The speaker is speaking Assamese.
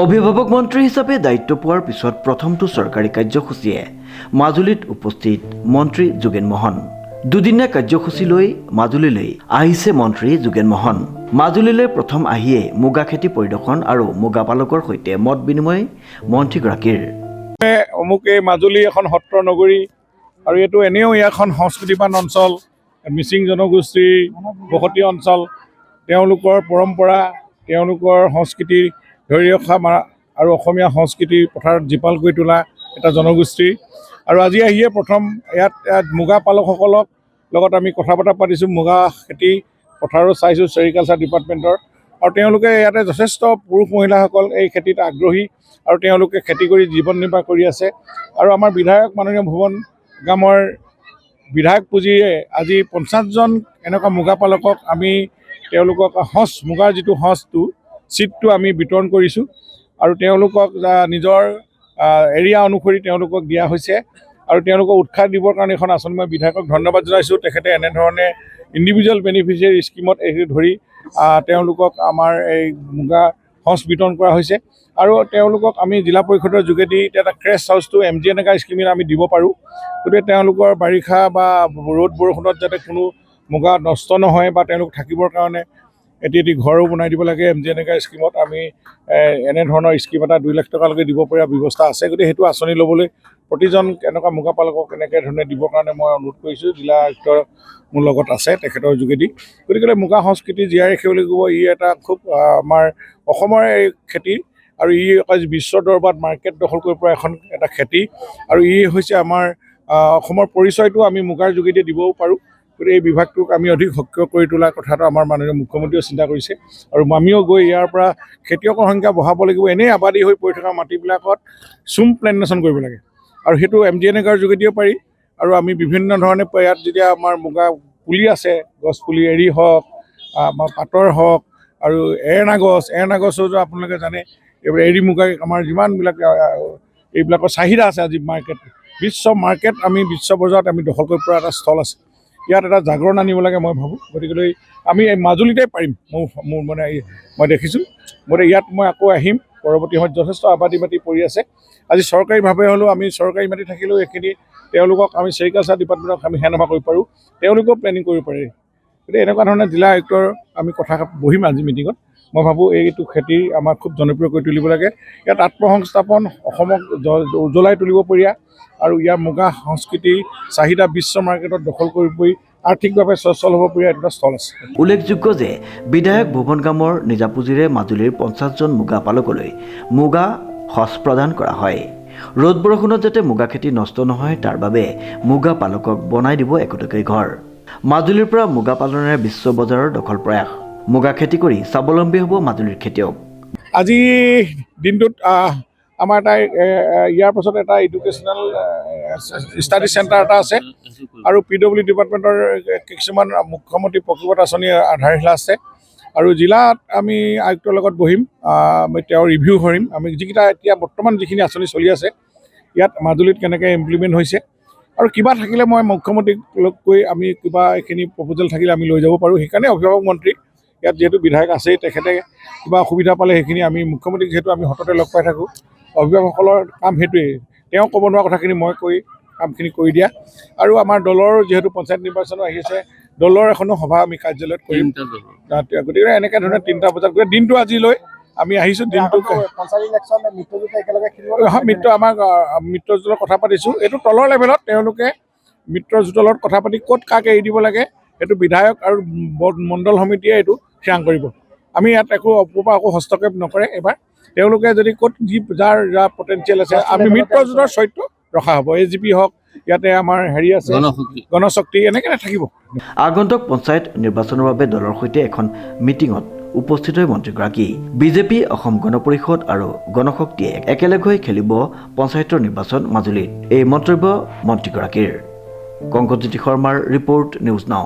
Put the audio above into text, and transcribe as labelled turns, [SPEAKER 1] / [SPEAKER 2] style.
[SPEAKER 1] অভিভাৱক মন্ত্ৰী হিচাপে দায়িত্ব পোৱাৰ পিছত প্ৰথমটো চৰকাৰী কাৰ্যসূচীয়ে মাজুলীত উপস্থিত মন্ত্ৰী যোগেন মহন। দুদিনীয়া কাৰ্যসূচী লৈ মাজুলীলৈ আহিছে মন্ত্ৰী যোগেন মহন। মাজুলীলৈ প্ৰথম আহিয়ে মুগা খেতি পৰিদৰ্শন আৰু মুগা পালকৰ সৈতে মত বিনিময় মন্ত্ৰীগৰাকীৰ।
[SPEAKER 2] অমুক এই মাজুলী এখন সত্ৰ নগৰী আৰু এইটো এনেও এখন সংস্কৃতিবান অঞ্চল, মিচিং জনগোষ্ঠীৰ বসতি অঞ্চল, তেওঁলোকৰ পৰম্পৰা, তেওঁলোকৰ সংস্কৃতি ধৰি ৰখা আৰু অসমীয়া সংস্কৃতি পথাৰত জীপাল কৰি তোলা এটা জনগোষ্ঠী। আৰু আজি আহিয়ে প্ৰথম ইয়াত মুগা পালকসকলক লগত আমি কথা বতৰা পাতিছোঁ, মুগা খেতি পথাৰো চাইছোঁ ছেৰিকালচাৰ ডিপাৰ্টমেণ্টৰ। আৰু তেওঁলোকে ইয়াতে যথেষ্ট পুৰুষ মহিলাসকল এই খেতিত আগ্ৰহী আৰু তেওঁলোকে খেতি কৰি জীৱন নিৰ্বাহ কৰি আছে। আৰু আমাৰ বিধায়ক মাননীয় ভুৱন গামৰ বিধায়ক পুঁজিৰে আজি 50জন এনেকুৱা মুগা পালকক আমি তেওঁলোকক মুগাৰ যিটো সঁচটো চিটটো আমি বিতৰণ কৰিছোঁ আৰু তেওঁলোকক নিজৰ এৰিয়া অনুসৰি তেওঁলোকক দিয়া হৈছে আৰু তেওঁলোকক উৎসাহ দিবৰ কাৰণে এখন আঁচনি মই বিধায়কক ধন্যবাদ জনাইছোঁ। তেখেতে এনেধৰণে ইণ্ডিভিজুৱেল বেনিফিচিয়াৰী স্কিমত ধৰি তেওঁলোকক আমাৰ এই মুগা সঁচ বিতৰণ কৰা হৈছে আৰু তেওঁলোকক আমি জিলা পৰিষদৰ যোগেদি এটা ক্ৰেছ হাউচটো MGNREGA স্কিমত আমি দিব পাৰোঁ। গতিকে তেওঁলোকৰ বাৰিষা বা ৰ'দ বৰষুণত যাতে কোনো মুগা নষ্ট নহয় বা তেওঁলোক থাকিবৰ কাৰণে এটি ঘৰো বনাই দিব লাগে। MGNREGA স্কিমত আমি এনেধৰণৰ স্কিম এটা 2 লাখ টকালৈকে দিব পৰা ব্যৱস্থা আছে। গতিকে সেইটো আঁচনি ল'বলৈ প্ৰতিজন এনেকুৱা মুগা পালকক এনেকৈ ধৰণে দিবৰ কাৰণে মই অনুৰোধ কৰিছোঁ। জিলা আয়ুক্ত মোৰ লগত আছে তেখেতৰ যোগেদি। গতিকে মুগা সংস্কৃতি জীয়াই ৰাখিব লাগিব। ই এটা খুব আমাৰ অসমৰ এই খেতি আৰু ই বিশ্ব দৰবাৰত মাৰ্কেট দখল কৰিব পৰা এটা খেতি আৰু ই হৈছে আমাৰ অসমৰ পৰিচয়টো আমি মুগাৰ যোগেদি দিবও পাৰোঁ। গতিকে এই বিভাগটোক আমি অধিক সক্ৰিয় কৰি তোলাৰ কথাটো আমাৰ মাননীয় মুখ্যমন্ত্ৰীয়েও চিন্তা কৰিছে আৰু আমিও গৈ ইয়াৰ পৰা খেতিয়কৰ সংখ্যা বঢ়াব লাগিব। এনেই আবাদী হৈ পৰি থকা মাটিবিলাকত চুম প্লেণ্টেশ্যন কৰিব লাগে আৰু সেইটো MGNREGAৰ যোগেদিও পাৰি। আৰু আমি বিভিন্ন ধৰণে ইয়াত যেতিয়া আমাৰ মুগা পুলি আছে, গছ পুলি এৰী হওক বা পাতৰ হওক আৰু এৰনা গছো আপোনালোকে জানে এইবোৰ এৰী মুগা আমাৰ যিমানবিলাক এইবিলাকৰ চাহিদা আছে আজি বিশ্ব মাৰ্কেট আমি বিশ্ব বজাৰত আমি দখল কৰিব পৰা এটা স্থল আছে। ইয়াত এটা জাগৰণ আনিব লাগে মই ভাবোঁ। গতিকে আমি এই মাজুলীতে পাৰিম মোৰ মানে মই দেখিছোঁ। গতিকে ইয়াত মই আকৌ আহিম পৰৱৰ্তী সময়ত। যথেষ্ট আবাদী মাটি পৰি আছে। আজি চৰকাৰীভাৱে হ'লেও আমি চৰকাৰী মাটি থাকিলেও এইখিনি তেওঁলোকক আমি ছেৰিকালচাৰ ডিপাৰ্টমেণ্টক আমি হেণ্ডঅভাৰ কৰিব পাৰোঁ, তেওঁলোকেও প্লেনিং কৰিব পাৰে। গতিকে এনেকুৱা ধৰণে জিলা আয়ুক্তৰ আমি কথা বহিম আজি মিটিঙত। মই ভাবোঁ এইটো খেতি আমাৰ খুব জনপ্ৰিয় কৰি তুলিব লাগে। ইয়াত আত্মসংস্থাপন অসমক উজ্বলাই তুলিব পৰা আৰু ইয়াৰ মুগা সংস্কৃতি চাহিদা বিশ্ব মাৰ্কেটত দখল কৰি আৰ্থিকভাৱে সচ্ছল হ'ব পৰা এটা স্থল আছে।
[SPEAKER 1] উল্লেখযোগ্য যে বিধায়ক ভুৱন গামৰ নিজা পুঁজিৰে মাজুলীৰ 50জন মুগা পালকলৈ মুগা সঁচ প্ৰদান কৰা হয়। ৰ'দ বৰষুণত যাতে মুগা খেতি নষ্ট নহয় তাৰ বাবে মুগা পালকক বনাই দিব একোটাকৈ ঘৰ। মাজুলীৰ পৰা মুগা পালনেৰে বিশ্ব বজাৰৰ দখল প্ৰয়াস। মুগা খেতি কৰি স্বাৱলম্বী হ'ব মাজুলীৰ খেতিয়ক।
[SPEAKER 2] আজি দিনটোত আমাৰ এটা ইয়াৰ পাছত এটা এডুকেশ্যনেল ষ্টাডি চেণ্টাৰ এটা আছে আৰু PWD ডিপাৰ্টমেণ্টৰ কিছুমান মুখ্যমন্ত্ৰী প্ৰকল্পত আঁচনি আধাৰশিলা আছে আৰু জিলাত আমি আয়ুক্তৰ লগত বহিম, তেওঁৰ ৰিভিউ কৰিম। আমি যিকেইটা এতিয়া বৰ্তমান যিখিনি আঁচনি চলি আছে ইয়াত মাজুলীত কেনেকৈ ইমপ্লিমেণ্ট হৈছে আৰু কিবা থাকিলে মই মুখ্যমন্ত্ৰীক লগ কৰি আমি কিবা এইখিনি প্ৰপ'জেল থাকিলে আমি লৈ যাব পাৰোঁ। সেইকাৰণে অভিভাৱক মন্ত্ৰী ইয়াত যিহেতু বিধায়ক আছেই, তেখেতে কিবা অসুবিধা পালে সেইখিনি আমি মুখ্যমন্ত্ৰীক যিহেতু আমি সততে লগ পাই থাকোঁ, অভিভাৱকসকলৰ কাম সেইটোৱেই। তেওঁ ক'ব নোৱাৰা কথাখিনি মই কামখিনি কৰি দিয়া আৰু আমাৰ দলৰ যিহেতু পঞ্চায়ত নিৰ্বাচনো আহি আছে, দলৰ এখনো সভা আমি কাৰ্যালয়ত কৰিম। গতিকে এনেকৈ ধৰণে 3টা বজাত গৈ দিনটো আজিলৈ আমি আহিছোঁ। দিনটো আমাৰ মিত্ৰজোঁটৰ কথা পাতিছোঁ। এইটো তলৰ লেভেলত তেওঁলোকে মিত্ৰজোঁটৰ লগত কথা পাতি ক'ত কাক এৰি দিব লাগে সেইটো বিধায়ক আৰু মণ্ডল সমিতিয়ে এইটো থিৰাং কৰিব। আমি ইয়াত একো হস্তক্ষেপ নকৰে। এবাৰ তেওঁলোকে যদি ক'ত যাৰ পটেঞ্চিয়েল আছে আমি মিত্ৰজোঁটৰ চৰিত্ৰ ৰখা হ'ব। AGP হওক, ইয়াতে আমাৰ হেৰি আছে গণশক্তি, এনেকৈ থাকিব।
[SPEAKER 1] আগন্তুক পঞ্চায়ত নিৰ্বাচনৰ বাবে দলৰ সৈতে এখন মিটিঙত উপস্থিত হৈ মন্ত্ৰীগৰাকী বিজেপি, অসম গণ পৰিষদ আৰু গণশক্তিয়ে একেলগ হৈ খেলিব পঞ্চায়তৰ নিৰ্বাচন মাজুলীত। এই মন্তব্য মন্ত্ৰীগৰাকীৰ। কংকনজ্যোতি শৰ্মাৰ ৰিপৰ্ট, নিউজ নাও।